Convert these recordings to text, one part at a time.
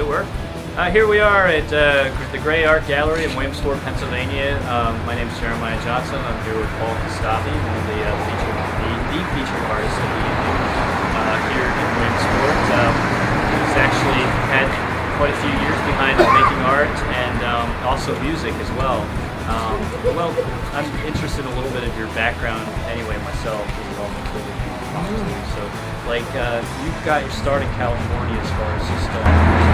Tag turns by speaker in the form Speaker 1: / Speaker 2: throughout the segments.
Speaker 1: it work? Here we are at the Gray Art Gallery in Williamsport, Pennsylvania. My name is Jeremiah Johnson. I'm here with Paul Kostabi, one of the featured artists of the evening here in Williamsport. He's actually had quite a few years behind making art and also music as well. Well, I'm interested in a little bit of your background anyway myself, as well, so, like, you got your start in California as far as just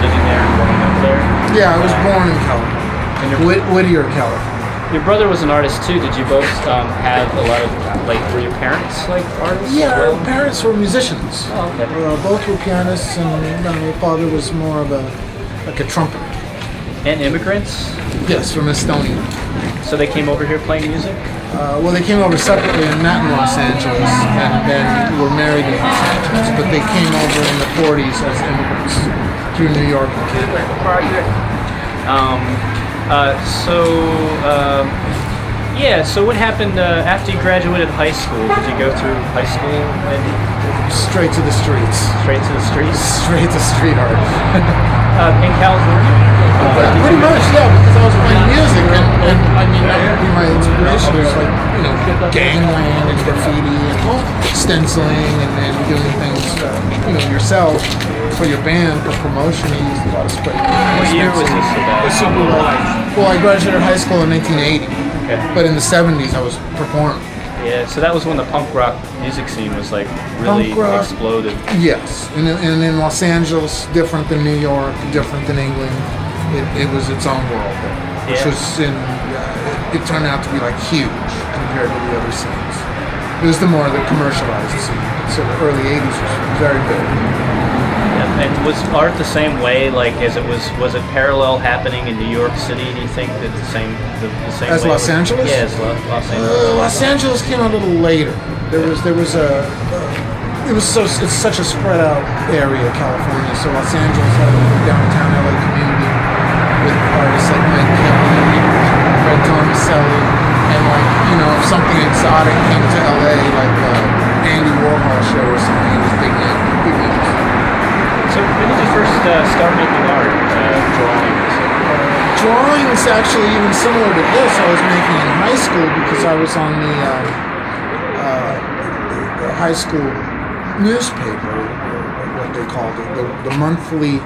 Speaker 1: living there and growing up there.
Speaker 2: Yeah, I was born in California, Whittier, California.
Speaker 1: Your brother was an artist too. Did you both have a lot of, like, were your parents like artists?
Speaker 2: Yeah, our parents were musicians.
Speaker 1: Oh, okay.
Speaker 2: Both were pianists, and my father was more of a trumpeter.
Speaker 1: And immigrants?
Speaker 2: Yes, from Estonia.
Speaker 1: So they came over here playing music?
Speaker 2: Well, they came over separately and not in Los Angeles, and then were married in Los Angeles. But they came over in the 40s as immigrants through New York and Canada.
Speaker 1: So what happened after you graduated high school? Did you go through high school and
Speaker 2: straight to the streets?
Speaker 1: Straight to the streets?
Speaker 2: Straight to street art.
Speaker 1: In California?
Speaker 2: Pretty much, yeah, because I was playing music, and I mean, that would be my inspiration. It was like, gangland and graffiti and stenciling and doing things, yourself for your band, for promotion. You used a lot of spray.
Speaker 1: What year was this about?
Speaker 2: Well, I graduated high school in 1980,
Speaker 1: okay.
Speaker 2: But in the 70s I was performing.
Speaker 1: Yeah, so that was when the punk rock music scene was like really exploded.
Speaker 2: Yes, and in Los Angeles, different than New York, different than England. It was its own world there, which was it turned out to be like huge compared to the other scenes. It was the commercialized scene. So the early 80s was very big.
Speaker 1: Yeah, and was art the same way? Like, as it was it parallel happening in New York City? Do you think that the same
Speaker 2: as
Speaker 1: way
Speaker 2: Los Angeles?
Speaker 1: Yeah, as Los Angeles.
Speaker 2: Los Angeles came a little later. It's such a spread out area, California. So Los Angeles had a downtown LA community with artists like Mike Kelly, Fred Tomaselli, and if something exotic came to LA, like Andy Warhol show or something, it was big news.
Speaker 1: So when did you first start making art, drawing?
Speaker 2: Drawing is actually even similar to this. I was making in high school because I was on the high school newspaper, what they called it, the monthly.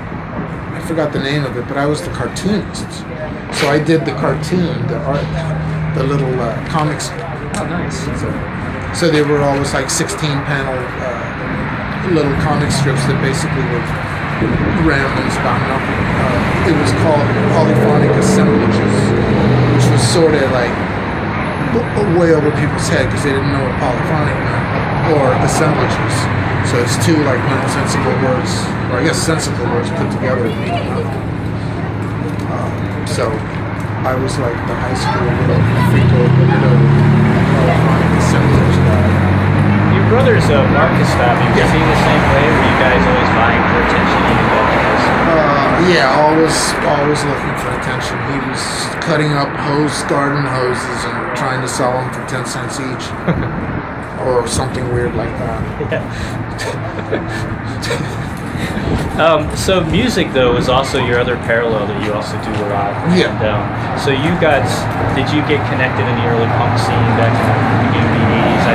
Speaker 2: I forgot the name of it, but I was the cartoonist. So I did the cartoon, the art, the little comics.
Speaker 1: Oh, nice.
Speaker 2: So they were always like 16-panel little comic strips that basically were ramblings about nothing. It was called polyphonic assemblages, which was sort of like way over people's head because they didn't know what polyphonic meant, or assemblages. So it's two like nonsensical words, or I guess sensible words put together to make nothing. So I was like the high school little freako polyphonic assemblage guy.
Speaker 1: Your brother's Mark Kostabi. Was he the same way? Were you guys always vying for attention even back in high school?
Speaker 2: Yeah, always looking for attention. He was cutting up garden hoses and trying to sell them for 10 cents each. Or something weird like that.
Speaker 1: Yeah. So music, though, is also your other parallel that you also do a lot.
Speaker 2: Yeah.
Speaker 1: And, so did you get connected in the early punk scene back in the beginning of the 80s?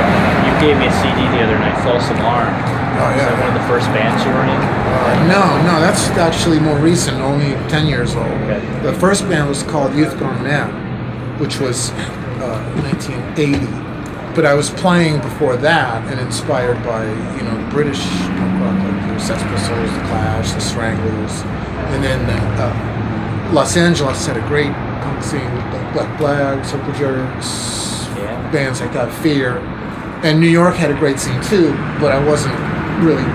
Speaker 1: You gave me a CD the other night, False Alarm.
Speaker 2: Oh, yeah.
Speaker 1: Is that one of the first bands you were in?
Speaker 2: No, that's actually more recent, only 10 years old.
Speaker 1: Okay.
Speaker 2: The first band was called Youth Gone Mad, which was 1980. But I was playing before that and inspired by, the British punk rock, like the Sex Pistols, the Clash, the Stranglers. And then Los Angeles had a great punk scene with like Black Flag, Circle Jerks, bands like that, Fear. And New York had a great scene too, but I wasn't really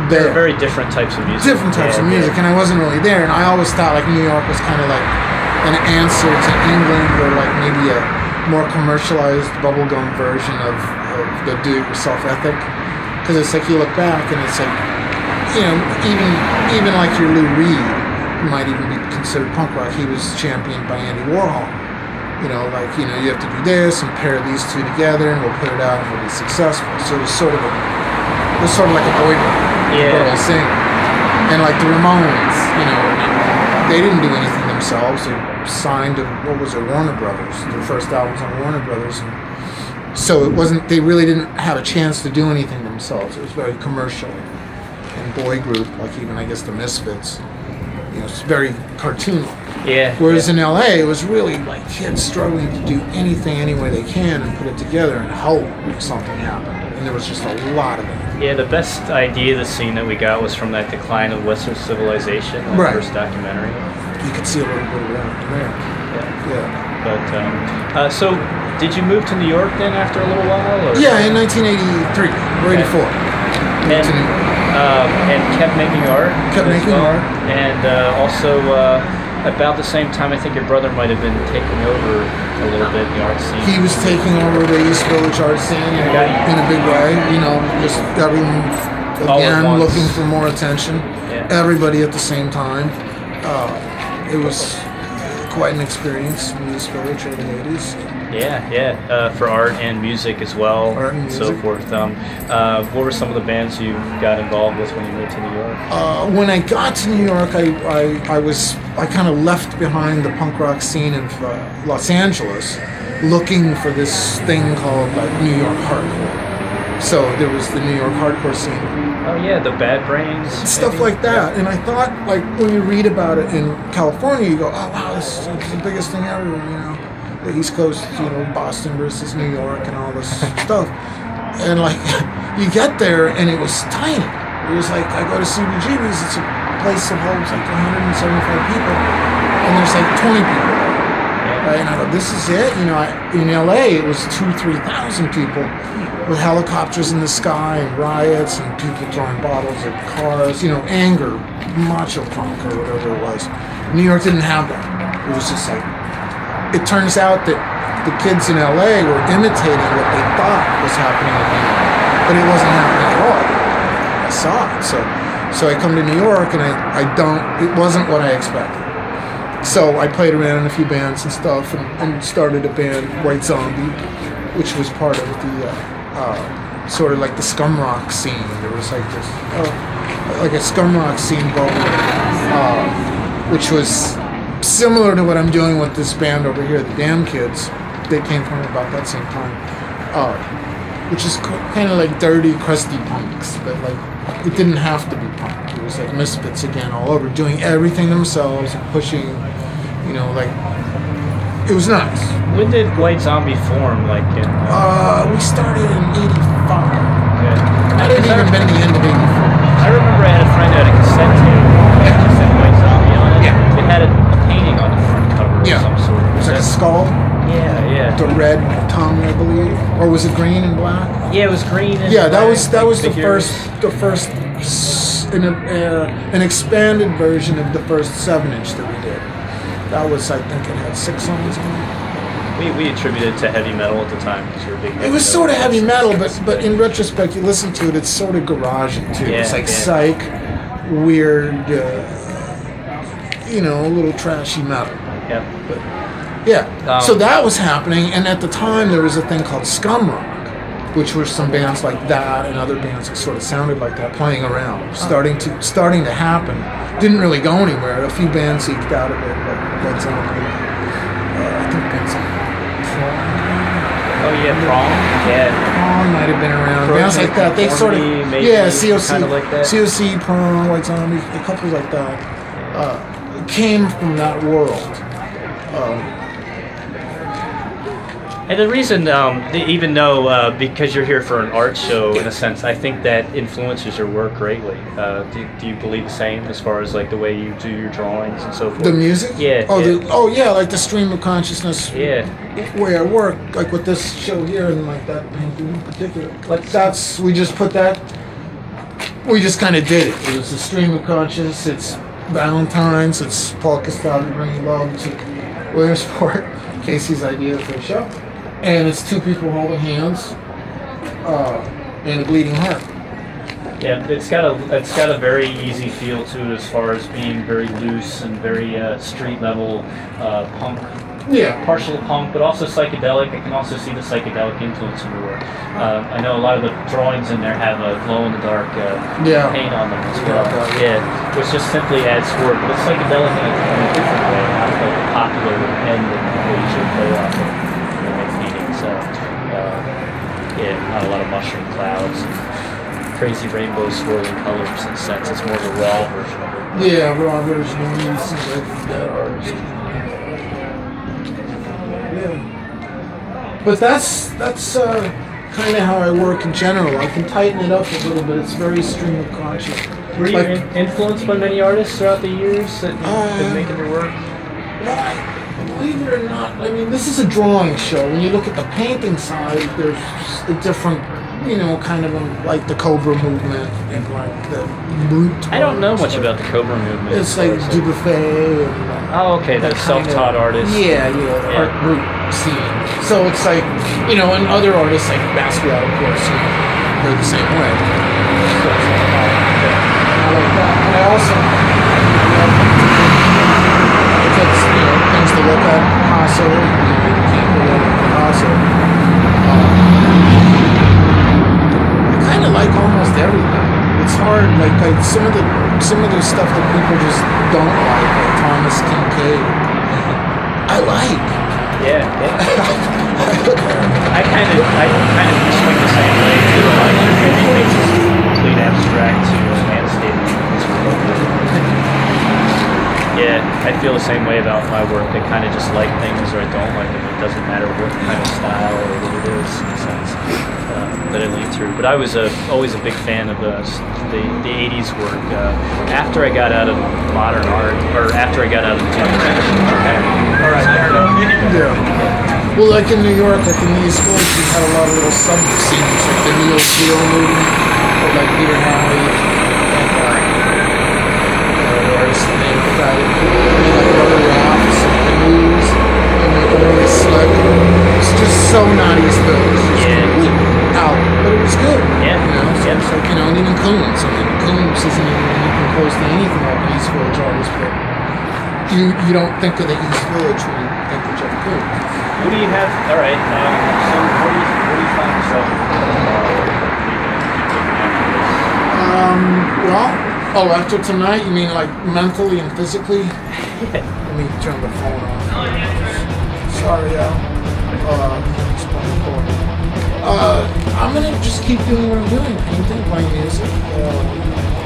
Speaker 2: there.
Speaker 1: They're very different types of music.
Speaker 2: Different types of music, and I wasn't really there. And I always thought like New York was kind of like an answer to England, or like maybe a more commercialized bubblegum version of the do-it-yourself ethic. Because it's like you look back and it's like, even like your Lou Reed might even be considered punk rock. He was championed by Andy Warhol. You have to do this and pair these two together and we'll put it out and we'll be successful. So it was sort of like a boy band, girl singing. And like the Ramones, you know, they didn't do anything themselves. They signed to, what was it, Warner Brothers. Their first albums on Warner Brothers. And so it wasn't, they really didn't have a chance to do anything themselves. It was very commercial and boy group, like even, I guess, the Misfits. You know, it's very cartoon-like.
Speaker 1: Yeah.
Speaker 2: Whereas in LA, it was really like kids struggling to do anything any way they can and put it together and hope something happened. And there was just a lot of it.
Speaker 1: Yeah, the best idea of the scene that we got was from that Decline of Western Civilization, the
Speaker 2: Right.
Speaker 1: first documentary.
Speaker 2: You could see a little bit of that there.
Speaker 1: Yeah.
Speaker 2: Yeah.
Speaker 1: But so, did you move to New York then after a little while? Or?
Speaker 2: Yeah, in 1983 or 84. Moved to New York.
Speaker 1: And kept making art.
Speaker 2: Kept
Speaker 1: as
Speaker 2: making
Speaker 1: well.
Speaker 2: art.
Speaker 1: And also, about the same time, I think your brother might have been taking over a little bit in the art scene.
Speaker 2: He was taking over the East Village art scene in a big way. You know, just everyone
Speaker 1: All at
Speaker 2: again
Speaker 1: once.
Speaker 2: looking for more attention.
Speaker 1: Yeah.
Speaker 2: Everybody at the same time. It was quite an experience in the East Village in the 80s.
Speaker 1: Yeah. For art and music as well.
Speaker 2: Art and
Speaker 1: so
Speaker 2: music.
Speaker 1: forth. What were some of the bands you got involved with when you moved to New York?
Speaker 2: When I got to New York, I kind of left behind the punk rock scene of Los Angeles, looking for this thing called like New York hardcore. So there was the New York hardcore scene,
Speaker 1: Oh yeah, the Bad Brains.
Speaker 2: stuff
Speaker 1: maybe?
Speaker 2: like that. And I thought, like when you read about it in California, you go, oh wow, this is the biggest thing ever. You know, the East Coast, you know, Boston versus New York and all this stuff. And like, you get there and it was tiny. It was like, I go to CBGB's, it's a place that holds like 175 people, and there's like 20 people there. Right? And I go, this is it? You know, in LA, it was 2,000-3,000 people with helicopters in the sky and riots and people throwing bottles at cars, you know, anger, macho punk or whatever it was. New York didn't have that. It was just like, it turns out that the kids in LA were imitating what they thought was happening in New York, but it wasn't happening at all. I saw it. So I come to New York and it wasn't what I expected. So I played around in a few bands and stuff and started a band, White Zombie, which was part of the sort of like the scum rock scene. There was like this, like a scum rock scene going, which was similar to what I'm doing with this band over here, the Damn Kids. They came from about that same time, which is kind of like dirty, crusty punks, but like it didn't have to be punk. It was like Misfits again, all over, doing everything themselves and pushing, you know, like it was nice.
Speaker 1: When did White Zombie form? Like in?
Speaker 2: We started in '85.
Speaker 1: Yeah.
Speaker 2: I didn't even been the end of '84.
Speaker 1: I remember I had a friend who had a cassette tape that said White Zombie on it.
Speaker 2: Yeah.
Speaker 1: It had a painting on the front cover of some sort.
Speaker 2: It was like a skull.
Speaker 1: Yeah.
Speaker 2: The red tongue, I believe, or was it green and black?
Speaker 1: Yeah, it was green. And
Speaker 2: Yeah, that
Speaker 1: black,
Speaker 2: was
Speaker 1: like
Speaker 2: the first an expanded version of the first 7-inch that we did. That was, I think, it had 6 songs on it.
Speaker 1: We attributed it to heavy metal at the time because you're a big.
Speaker 2: It was sort of heavy metal, but in retrospect, you listen to it, it's sort of garagey too.
Speaker 1: Yeah,
Speaker 2: it's like
Speaker 1: yeah.
Speaker 2: psych, weird, you know, a little trashy metal.
Speaker 1: Yeah.
Speaker 2: But yeah, so that was happening, and at the time there was a thing called scum rock, which were some bands like that and other bands that sort of sounded like that playing around, starting to happen. Didn't really go anywhere. A few bands eked out of it, like White Zombie. I think bands like
Speaker 1: Oh yeah, Prong. Yeah.
Speaker 2: Prong might have been around.
Speaker 1: Prong,
Speaker 2: Bands like that. They sort of
Speaker 1: maybe,
Speaker 2: COC,
Speaker 1: kind of like that.
Speaker 2: COC, Prong, White Zombie, a couple like that came from that world.
Speaker 1: And the reason, even though, because you're here for an art show, in a sense, I think that influences your work greatly. Do you believe the same as far as like the way you do your drawings and so forth?
Speaker 2: The music?
Speaker 1: Yeah.
Speaker 2: Oh yeah, like the stream of consciousness.
Speaker 1: Yeah.
Speaker 2: Way I work, like with this show here and like that painting in particular. We just kind of did it. It was a stream of consciousness. It's Valentine's. It's Paul Kostabi bringing love to Williamsport. Casey's idea for the show. And it's 2 people holding hands and a bleeding heart.
Speaker 1: Yeah, it's got a very easy feel to it as far as being very loose and very street level punk
Speaker 2: Yeah.
Speaker 1: partial punk, but also psychedelic. I can also see the psychedelic influence in your work. I know a lot of the drawings in there have a glow-in-the-dark paint on them as well. Yeah, which just simply adds forward, but it's psychedelic in a different way, not like the popular end that people usually play off of when they make paintings. So, yeah, not a lot of mushroom clouds and crazy rainbow swirling colors and scents. It's more of a raw version of it.
Speaker 2: Yeah, raw version. He seems like that artist. Yeah. But that's kind of how I work in general. I can tighten it up a little bit. It's very stream of conscious.
Speaker 1: Were you influenced by many artists throughout the years that you've been making your work?
Speaker 2: Believe it or not, I mean, this is a drawing show. When you look at the painting side, there's a different, kind of like the Cobra movement and like the brute.
Speaker 1: I don't know much about the Cobra movement.
Speaker 2: It's like Dubuffet and
Speaker 1: oh, okay, the self-taught artists.
Speaker 2: Yeah, art brute scene. So it's like, and other artists like Basquiat, of course, they're the same way. I like that. And I also it's, things to look at. Picasso, you can't go wrong with Picasso. I kind of like almost everything. It's hard, like some of the stuff that people just don't like Thomas Kincaid. I like.
Speaker 1: Yeah. I kind of swing the same way too. Everything makes it complete abstract to landscape. Yeah, I feel the same way about my work. I kind of just like things or I don't like them. It doesn't matter what kind of style or what it is in a sense that I lean through. But I was always a big fan of the 80s work. After I got out of modern art, or after I got out of
Speaker 2: Yeah. Well, like in New York, like in the East Coast, you had a lot of little sub-scenes, like the neo-geo movement, or like Peter Halley, it's just so not East Village. Out, but it was good.
Speaker 1: Yeah.
Speaker 2: It's like, and even Coombs. I mean, Coombs isn't even close to anything like an East Village artist, but you don't think of the East Village when you think of Jeff Coombs.
Speaker 1: Who do you have? All right. So where do you find yourself?
Speaker 2: After tonight, you mean like mentally and physically? Let me turn the phone on. Sorry, I'm gonna just keep doing what I'm doing. Painting, playing music,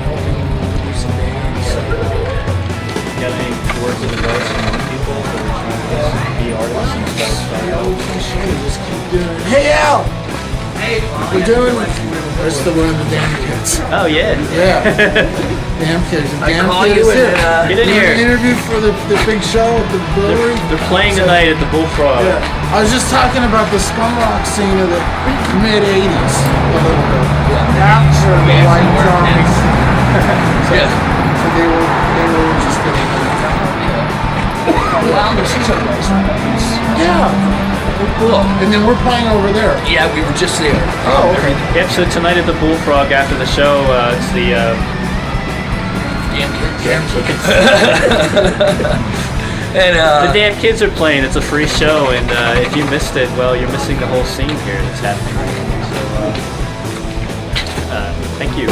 Speaker 2: helping produce bands.
Speaker 1: Got any words of advice from young people that are trying to be artists and stuff?
Speaker 2: Just keep doing. Hey, Al! We're doing. We're still wearing the damn kids.
Speaker 1: Oh yeah.
Speaker 2: Yeah. Damn kids.
Speaker 3: I call you and
Speaker 1: get in here.
Speaker 2: Interview for the big show at the brewery.
Speaker 1: They're playing tonight at the Bullfrog.
Speaker 2: Yeah. I was just talking about the scum rock scene of the mid '80s. A little bit. After the White Drums. So they were interested in it.
Speaker 3: Well, this is a nice place.
Speaker 2: Yeah.
Speaker 3: Cool.
Speaker 2: And then we're playing over there.
Speaker 3: Yeah, we were just there.
Speaker 2: Oh, okay.
Speaker 1: Yep, so tonight at the Bullfrog after the show, it's the
Speaker 3: And
Speaker 1: the damn kids are playing. It's a free show, and if you missed it, well, you're missing the whole scene here that's happening right now. So, thank you.